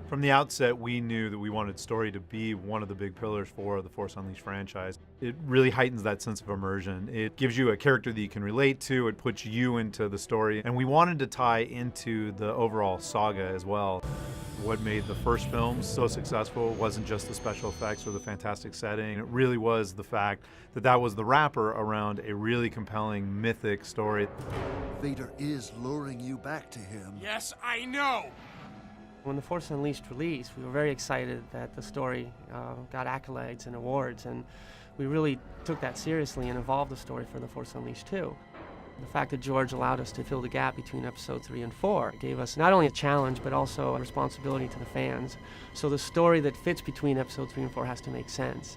From the outset, we knew that we wanted story to be one of the big pillars for the Force Unleashed franchise. It really heightens that sense of immersion. It gives you a character that you can relate to, it puts you into the story, and we wanted to tie into the overall saga as well. What made the first film so successful wasn't just the special effects or the fantastic setting. It really was the fact that that was the wrapper around a really compelling, mythic story. Vader is luring you back to him. Yes, I know! When The Force Unleashed released, we were very excited that the story got accolades and awards, and we really took that seriously and evolved the story for The Force Unleashed 2. The fact that George allowed us to fill the gap between Episode 3 and 4 gave us not only a challenge, but also a responsibility to the fans. So the story that fits between Episode 3 and 4 has to make sense.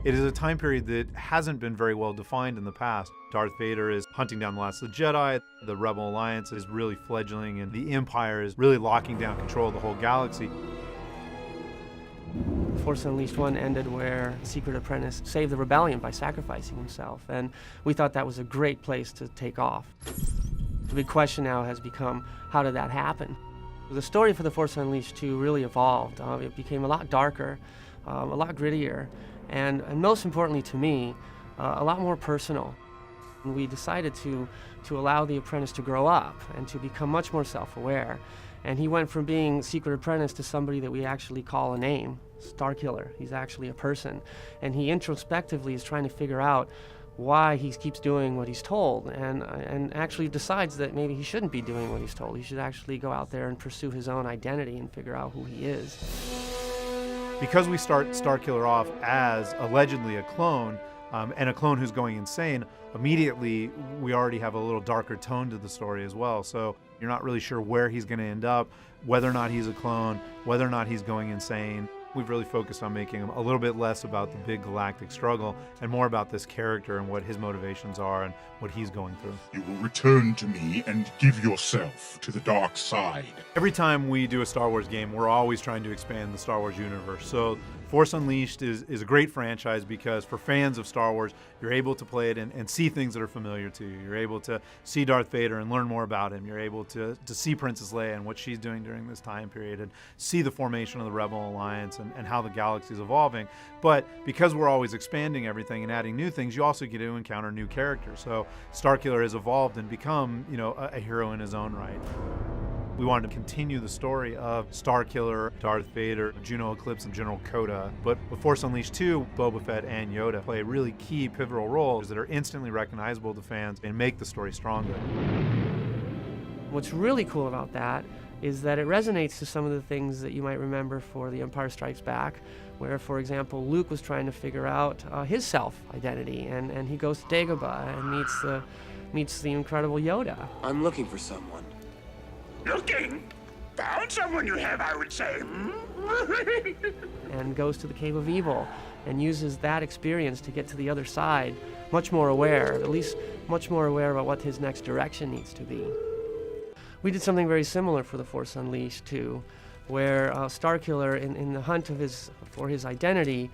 It is a time period that hasn't been very well defined in the past. Darth Vader is hunting down the last of the Jedi, the Rebel Alliance is really fledgling, and the Empire is really locking down control of the whole galaxy. Force Unleashed 1 ended where the Secret Apprentice saved the rebellion by sacrificing himself, and we thought that was a great place to take off. The big question now has become, how did that happen? The story for The Force Unleashed 2 really evolved. It became a lot darker, a lot grittier, and most importantly to me, a lot more personal. And we decided to allow the apprentice to grow up and to become much more self-aware. And he went from being Secret Apprentice to somebody that we actually call a name, Starkiller. He's actually a person. And he introspectively is trying to figure out why he keeps doing what he's told, and actually decides that maybe he shouldn't be doing what he's told. He should actually go out there and pursue his own identity and figure out who he is. Because we start Starkiller off as allegedly a clone, and a clone who's going insane, immediately we already have a little darker tone to the story as well. So you're not really sure where he's going to end up, whether or not he's a clone, whether or not he's going insane. We've really focused on making him a little bit less about the big galactic struggle and more about this character and what his motivations are and what he's going through. You will return to me and give yourself to the dark side. Every time we do a Star Wars game, we're always trying to expand the Star Wars universe. So Force Unleashed is a great franchise because for fans of Star Wars, you're able to play it and see things that are familiar to you. You're able to see Darth Vader and learn more about him. You're able to see Princess Leia and what she's doing during this time period and see the formation of the Rebel Alliance and how the galaxy is evolving. But because we're always expanding everything and adding new things, you also get to encounter new characters. So Starkiller has evolved and become, a hero in his own right. We wanted to continue the story of Starkiller, Darth Vader, Juno Eclipse, and General Coda. But with Force Unleashed 2, Boba Fett and Yoda play really key pivotal roles that are instantly recognizable to fans and make the story stronger. What's really cool about that is that it resonates to some of the things that you might remember for The Empire Strikes Back, where, for example, Luke was trying to figure out his self-identity, and he goes to Dagobah and meets the incredible Yoda. I'm looking for someone. Looking? Found someone you have, I would say. And goes to the Cave of Evil and uses that experience to get to the other side, much more aware, at least much more aware about what his next direction needs to be. We did something very similar for The Force Unleashed 2, where Starkiller, in the hunt for his identity,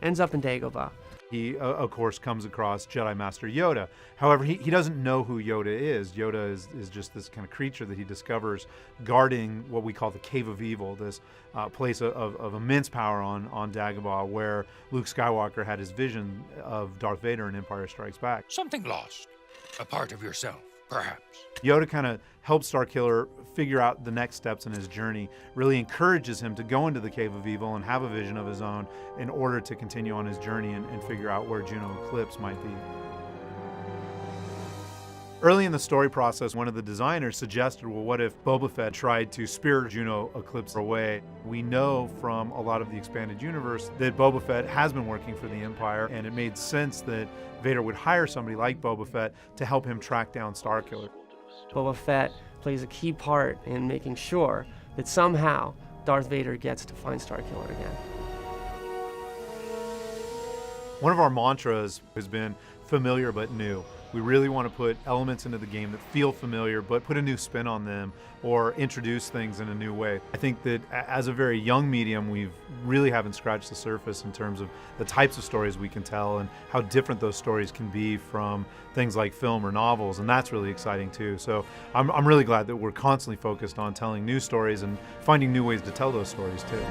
ends up in Dagobah. He, of course, comes across Jedi Master Yoda. However, he doesn't know who Yoda is. Yoda is just this kind of creature that he discovers guarding what we call the Cave of Evil, this place of immense power on Dagobah, where Luke Skywalker had his vision of Darth Vader in Empire Strikes Back. Something lost. A part of yourself, perhaps. Yoda kind of helps Starkiller figure out the next steps in his journey, really encourages him to go into the Cave of Evil and have a vision of his own in order to continue on his journey and figure out where Juno Eclipse might be. Early in the story process, one of the designers suggested, well, what if Boba Fett tried to spirit Juno Eclipse away? We know from a lot of the expanded universe that Boba Fett has been working for the Empire, and it made sense that Vader would hire somebody like Boba Fett to help him track down Starkiller. Boba Fett plays a key part in making sure that somehow Darth Vader gets to find Starkiller again. One of our mantras has been familiar but new. We really want to put elements into the game that feel familiar, but put a new spin on them or introduce things in a new way. I think that as a very young medium, we really haven't scratched the surface in terms of the types of stories we can tell and how different those stories can be from things like film or novels, and that's really exciting too. So I'm really glad that we're constantly focused on telling new stories and finding new ways to tell those stories too.